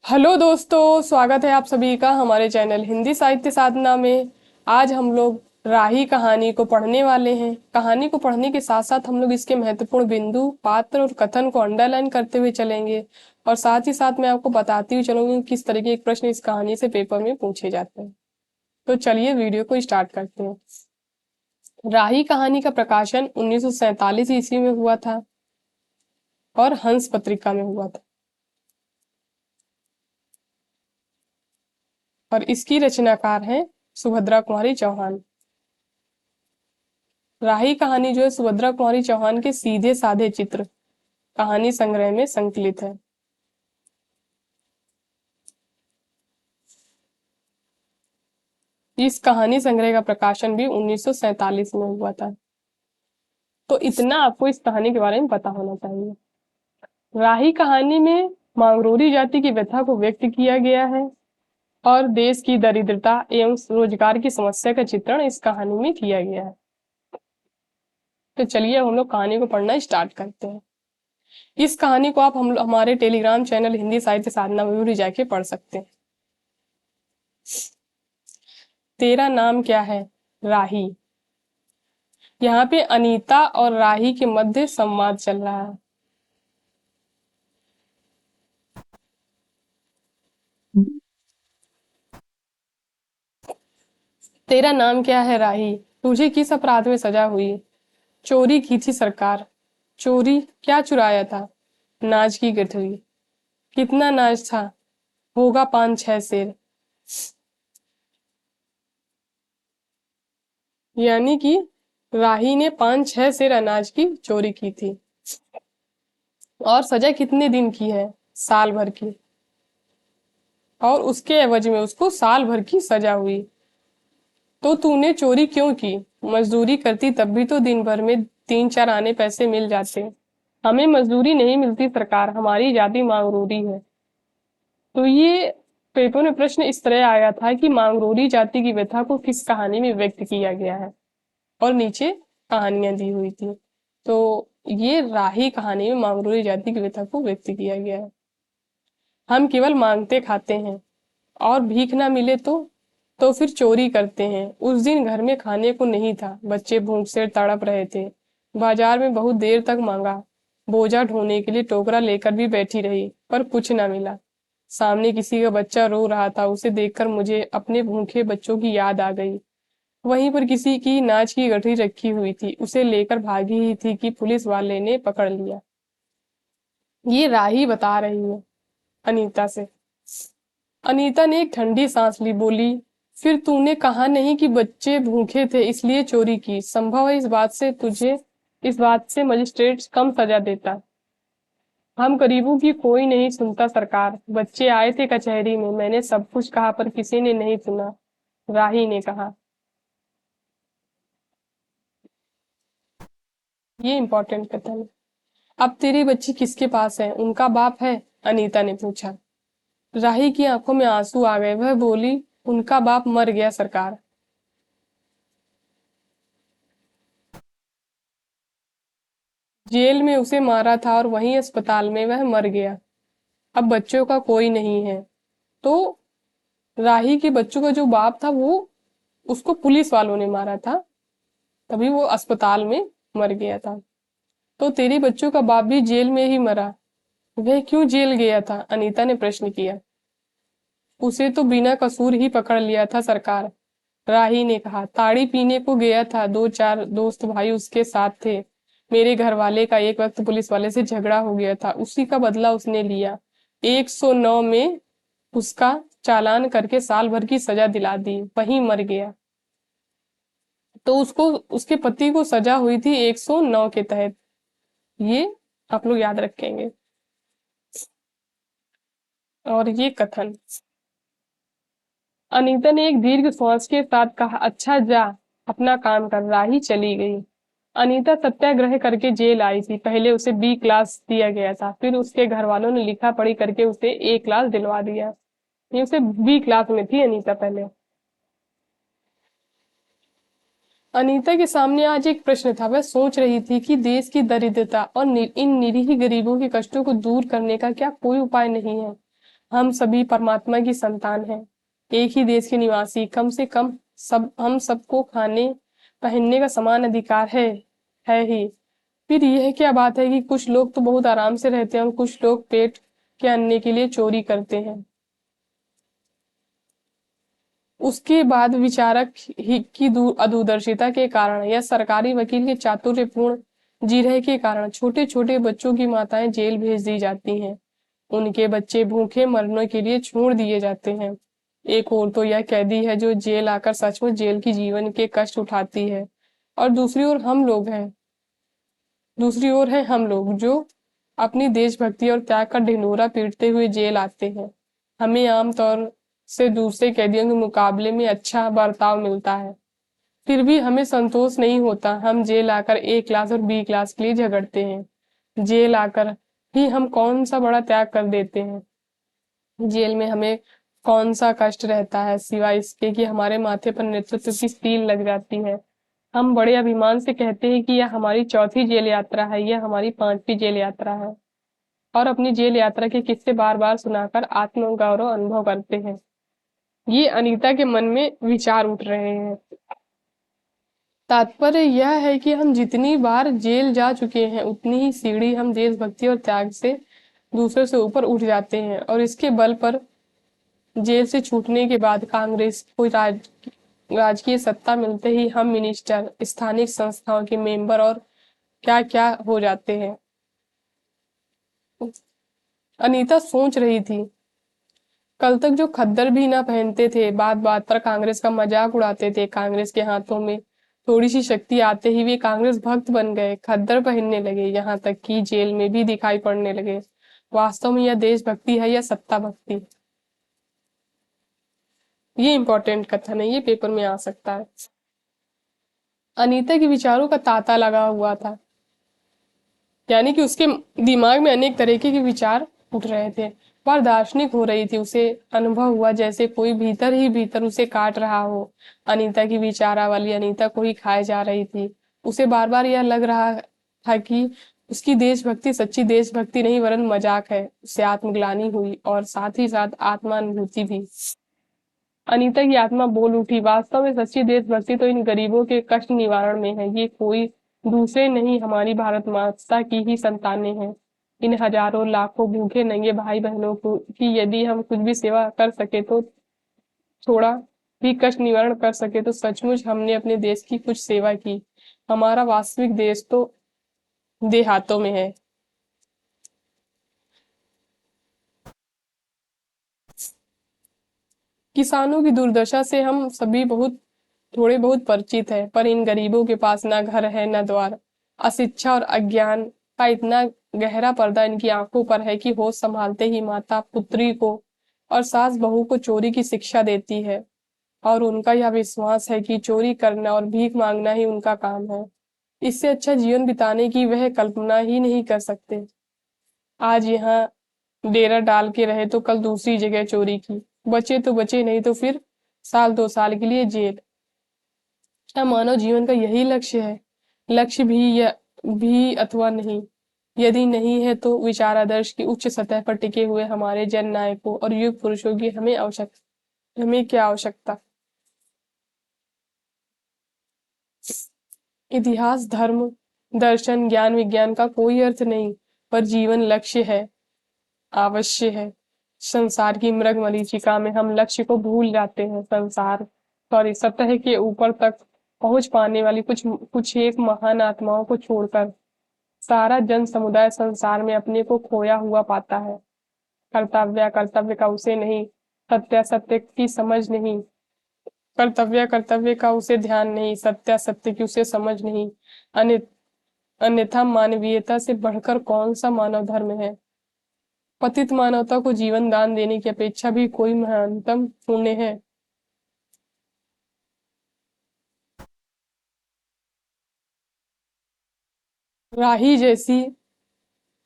Hello दोस्तों, स्वागत है आप सभी का हमारे चैनल हिंदी साहित्य साधना में। आज हम लोग राही कहानी को पढ़ने वाले हैं। कहानी को पढ़ने के साथ साथ हम लोग इसके महत्वपूर्ण बिंदु, पात्र और कथन को अंडरलाइन करते हुए चलेंगे और साथ ही साथ मैं आपको बताती हुई चलूंगी किस तरह के प्रश्न इस कहानी से पेपर में पूछे जाते हैं। तो चलिए वीडियो को स्टार्ट करते हैं। राही कहानी का प्रकाशन 1947 ईस्वी में हुआ था और हंस पत्रिका में हुआ था और इसकी रचनाकार हैं सुभद्रा कुमारी चौहान। राही कहानी जो है सुभद्रा कुमारी चौहान के सीधे साधे चित्र कहानी संग्रह में संकलित है। इस कहानी संग्रह का प्रकाशन भी 1947 में हुआ था। तो इतना आपको इस कहानी के बारे में पता होना चाहिए। राही कहानी में मांगरोली जाति की व्यथा को व्यक्त किया गया है और देश की दरिद्रता एवं रोजगार की समस्या का चित्रण इस कहानी में किया गया है। तो चलिए हम लोग कहानी को पढ़ना स्टार्ट करते हैं। इस कहानी को आप हम हमारे टेलीग्राम चैनल हिंदी साहित्य साधना में भी जाके पढ़ सकते हैं। तेरा नाम क्या है? राही। यहाँ पे अनीता और राही के मध्य संवाद चल रहा है। तेरा नाम क्या है राही? तुझे किस अपराध में सजा हुई? चोरी की थी सरकार। चोरी? क्या चुराया था? नाज की गठरी। कितना नाज था? होगा 5-6 सेर। यानी कि राही ने 5-6 सेर अनाज की चोरी की थी। और सजा कितने दिन की है? साल भर की। और उसके एवज में उसको साल भर की सजा हुई। तो तूने चोरी क्यों की? मजदूरी करती तब भी तो दिन भर में 3-4 आने पैसे मिल जाते। हमें मजदूरी नहीं मिलती सरकार, हमारी जाति मांगरूरी है। तो ये पेपर में प्रश्न इस तरह आया था कि मांगरोली जाति की व्यथा को किस कहानी में व्यक्त किया गया है और नीचे कहानियां दी हुई थी। तो ये राही कहानी में मांगरोली जाति की व्यथा को व्यक्त किया गया है। हम केवल मांगते खाते हैं और भीख ना मिले तो फिर चोरी करते हैं। उस दिन घर में खाने को नहीं था, बच्चे भूख से तड़प रहे थे। बाजार में बहुत देर तक मांगा, बोझा ढोने के लिए टोकरा लेकर भी बैठी रही पर कुछ ना मिला। सामने किसी का बच्चा रो रहा था, उसे देखकर मुझे अपने भूखे बच्चों की याद आ गई। वहीं पर किसी की नाच की गठरी रखी हुई थी, उसे लेकर भागी ही थी कि पुलिस वाले ने पकड़ लिया। ये राही बता रही है अनीता से। अनीता ने एक ठंडी सांस ली, बोली, फिर तूने कहा नहीं कि बच्चे भूखे थे इसलिए चोरी की? संभव है इस बात से मजिस्ट्रेट कम सजा देता। हम गरीबों की कोई नहीं सुनता सरकार। बच्चे आए थे कचहरी में, मैंने सब कुछ कहा पर किसी ने नहीं सुना। राही ने कहा। ये इंपॉर्टेंट कथन है। अब तेरी बच्ची किसके पास है? उनका बाप है? अनीता ने पूछा। राही की आंखों में आंसू आ गए। वह बोली, उनका बाप मर गया सरकार। जेल में उसे मारा था और वहीं अस्पताल में वह मर गया। अब बच्चों का कोई नहीं है। तो राही के बच्चों का जो बाप था वो उसको पुलिस वालों ने मारा था, तभी वो अस्पताल में मर गया था। तो तेरे बच्चों का बाप भी जेल में ही मरा। वह क्यों जेल गया था? अनीता ने प्रश्न किया। उसे तो बिना कसूर ही पकड़ लिया था सरकार। राही ने कहा। ताड़ी पीने को गया था, 2-4 दोस्त भाई उसके साथ थे। मेरे घर वाले का एक वक्त पुलिस वाले से झगड़ा हो गया था, उसी का बदला उसने लिया। 109 में उसका चालान करके साल भर की सजा दिला दी, वहीं मर गया। तो उसको उसके पति को सजा हुई थी 109 के तहत। ये आप लोग याद रखेंगे। और ये कथन। अनीता ने एक दीर्घ श्वास के साथ कहा, अच्छा जा अपना काम कर। राही चली गई। अनीता सत्याग्रह करके जेल आई थी। पहले उसे बी क्लास दिया गया था, फिर उसके घर वालों ने लिखा पढ़ी करके उसे ए क्लास दिलवा दिया। ये उसे बी क्लास में थी अनीता पहले। अनीता के सामने आज एक प्रश्न था। वह सोच रही थी कि देश की दरिद्रता और इन निरीह गरीबों के कष्टों को दूर करने का क्या कोई उपाय नहीं है। हम सभी परमात्मा की संतान हैं, एक ही देश के निवासी। कम से कम हम सबको खाने पहनने का समान अधिकार है ही। फिर यह क्या बात है कि कुछ लोग तो बहुत आराम से रहते हैं और कुछ लोग पेट के अन्य के लिए चोरी करते हैं। उसके बाद विचारक ही की अदूरदर्शिता के कारण या सरकारी वकील के चातुर्यपूर्ण जिरह के कारण छोटे छोटे बच्चों की माताएं जेल भेज दी जाती हैं। उनके बच्चे भूखे मरने के लिए छोड़ दिए जाते हैं। एक और तो यह कैदी है जो जेल आकर सचमुच जेल की जीवन के कष्ट उठाती है। और दूसरी ओर है हम लोग जो अपनी देशभक्ति और त्याग का ढिंढोरा पीटते हुए जेल आते हैं। हमें आमतौर से दूसरे कैदियों के मुकाबले में अच्छा बर्ताव मिलता है, फिर भी हमें संतोष नहीं होता। हम जेल आकर ए क्लास और बी क्लास के लिए झगड़ते हैं। जेल आकर ही हम कौन सा बड़ा त्याग कर देते हैं। जेल में हमें कौन सा कष्ट रहता है सिवाय इसके कि हमारे माथे पर नेतृत्व की सील लग जाती है। हम बड़े अभिमान से कहते हैं कि यह हमारी चौथी जेल यात्रा है, यह हमारी पांचवी जेल यात्रा है, और अपनी जेल यात्रा के किस्से बार बार सुनाकर आत्मगौरव अनुभव करते हैं। ये अनीता के मन में विचार उठ रहे हैं। तात्पर्य यह है कि हम जितनी बार जेल जा चुके हैं उतनी ही सीढ़ी हम देशभक्ति और त्याग से दूसरे से ऊपर उठ जाते हैं, और इसके बल पर जेल से छूटने के बाद कांग्रेस को राजकीय सत्ता मिलते ही हम मिनिस्टर, स्थानिक संस्थाओं के मेंबर और क्या क्या हो जाते हैं। अनीता सोच रही थी, कल तक जो खद्दर भी ना पहनते थे, बात बात पर कांग्रेस का मजाक उड़ाते थे, कांग्रेस के हाथों में थोड़ी सी शक्ति आते ही वे कांग्रेस भक्त बन गए, खद्दर पहनने लगे, यहाँ तक कि जेल में भी दिखाई पड़ने लगे। वास्तव में यह देशभक्ति है या सत्ता भक्ति? ये इंपॉर्टेंट कथन है, ये पेपर में आ सकता है। अनीता के विचारों का तांता लगा हुआ था, यानी कि उसके दिमाग में अनेक तरीके के विचार उठ रहे थे। वह दार्शनिक हो रही थी, उसे अनुभव हुआ जैसे कोई भीतर ही भीतर उसे काट रहा हो। अनीता की विचारावली अनीता को ही खाए जा रही थी। उसे बार बार यह लग रहा था कि उसकी देशभक्ति सच्ची देशभक्ति नहीं वरन मजाक है। उसे आत्मग्लानि हुई और साथ ही साथ आत्मानुभूति भी। अनीता की आत्मा बोल उठी, वास्तव में सच्ची देशभक्ति तो इन गरीबों के कष्ट निवारण में है। ये कोई दूसरे नहीं, हमारी भारत माता की ही संतानें हैं। इन हजारों लाखों भूखे नंगे भाई बहनों को की यदि हम कुछ भी सेवा कर सके तो, थोड़ा भी कष्ट निवारण कर सके तो सचमुच हमने अपने देश की कुछ सेवा की। हमारा वास्तविक देश तो देहातों में है। किसानों की दुर्दशा से हम सभी थोड़े बहुत परिचित है, पर इन गरीबों के पास ना घर है ना द्वार। अशिक्षा और अज्ञान का इतना गहरा पर्दा इनकी आंखों पर है कि होश संभालते ही माता पुत्री को और सास बहू को चोरी की शिक्षा देती है, और उनका यह विश्वास है कि चोरी करना और भीख मांगना ही उनका काम है। इससे अच्छा जीवन बिताने की वह कल्पना ही नहीं कर सकते। आज यहाँ डेरा डाल के रहे तो कल दूसरी जगह चोरी की, बचे तो बचे, नहीं तो फिर साल दो साल के लिए जेल। क्या मानव जीवन का यही लक्ष्य है? लक्ष्य भी या भी अथवा नहीं? यदि नहीं है तो विचार आदर्श की उच्च सतह पर टिके हुए हमारे जन नायकों और युग पुरुषों की हमें क्या आवश्यकता? इतिहास, धर्म, दर्शन, ज्ञान, विज्ञान का कोई अर्थ नहीं, पर जीवन लक्ष्य है, अवश्य है। संसार की मृग मरीचिका में हम लक्ष्य को भूल जाते हैं। सतह के ऊपर तक पहुंच पाने वाली कुछ कुछ एक महान आत्माओं को छोड़कर सारा जन समुदाय संसार में अपने को खोया हुआ पाता है। कर्तव्य का उसे नहीं, सत्य की समझ नहीं, कर्तव्य का उसे ध्यान नहीं, सत्य की उसे समझ नहीं। अन्यथा मानवीयता से बढ़कर कौन सा मानव धर्म है? पतित मानवता को जीवन दान देने की अपेक्षा भी कोई महानतम पुण्य है? राही जैसी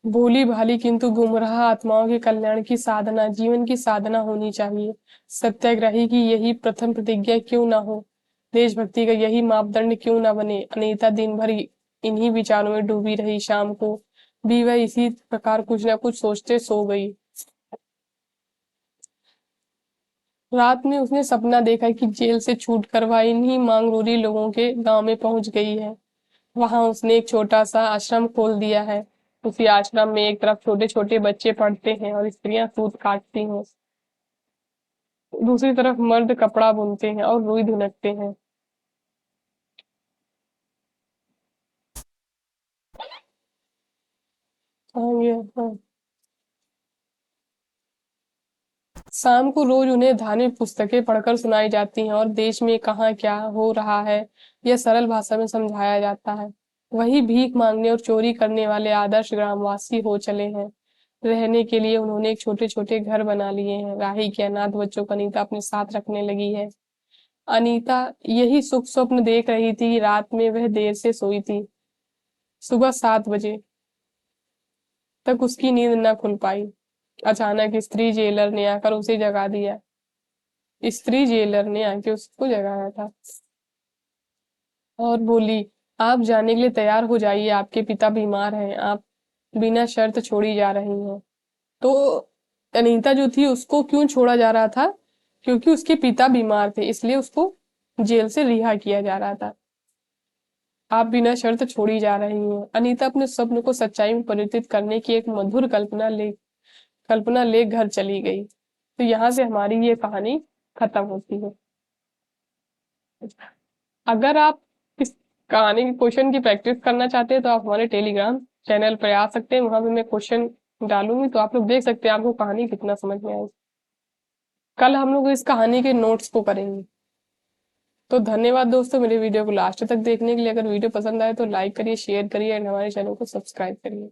भोली भाली किंतु गुमराह आत्माओं के कल्याण की साधना जीवन की साधना होनी चाहिए। सत्याग्रही की यही प्रथम प्रतिज्ञा क्यों ना हो? देशभक्ति का यही मापदंड क्यों ना बने? अनीता दिन भर इन्हीं विचारों में डूबी रही। शाम को भी वह इसी प्रकार कुछ ना कुछ सोचते सो गई। रात में उसने सपना देखा कि जेल से छूटकर वह इन्हीं मांगरोरी लोगों के गांव में पहुंच गई है। वहां उसने एक छोटा सा आश्रम खोल दिया है। उसी आश्रम में एक तरफ छोटे छोटे बच्चे पढ़ते हैं और स्त्रियां सूत काटती हैं, दूसरी तरफ मर्द कपड़ा बुनते हैं और रुई धुनकते हैं। हाँ, हाँ। शाम को रोज उन्हें धार्मिक पुस्तकें पढ़कर सुनाई जाती हैं और देश में कहाँ क्या हो रहा है यह सरल भाषा में समझाया जाता है। वही भीख मांगने और चोरी करने वाले आदर्श ग्रामवासी हो चले हैं। रहने के लिए उन्होंने एक छोटे छोटे घर बना लिए हैं। राही के अनाथ बच्चों को अनीता अपने साथ रखने लगी है। अनीता यही सुख स्वप्न देख रही थी कि रात में वह देर से सोई थी। सुबह 7 बजे तक उसकी नींद न खुल पाई। अचानक स्त्री जेलर ने आकर उसे जगा दिया। स्त्री जेलर ने आके उसको जगाया था और बोली, आप जाने के लिए तैयार हो जाइए, आपके पिता बीमार हैं, आप बिना शर्त छोड़ी जा रही हैं। तो अनीता जो थी उसको क्यों छोड़ा जा रहा था? क्योंकि उसके पिता बीमार थे, इसलिए उसको जेल से रिहा किया जा रहा था। आप बिना शर्त छोड़ी जा रही हैं। अनीता अपने स्वप्न को सच्चाई में परिवर्तित करने की एक मधुर कल्पना ले घर चली गई। तो यहाँ से हमारी ये कहानी खत्म होती है। अगर आप इस कहानी के क्वेश्चन की प्रैक्टिस करना चाहते हैं तो आप हमारे टेलीग्राम चैनल पर आ सकते हैं। वहां पे मैं क्वेश्चन डालूंगी तो आप लोग देख सकते हैं आपको कहानी कितना समझ में आएगी। कल हम लोग इस कहानी के नोट्स को करेंगे। तो धन्यवाद दोस्तों मेरे वीडियो को लास्ट तक देखने के लिए। अगर वीडियो पसंद आए तो लाइक करिए, शेयर करिए और हमारे चैनल को सब्सक्राइब करिए।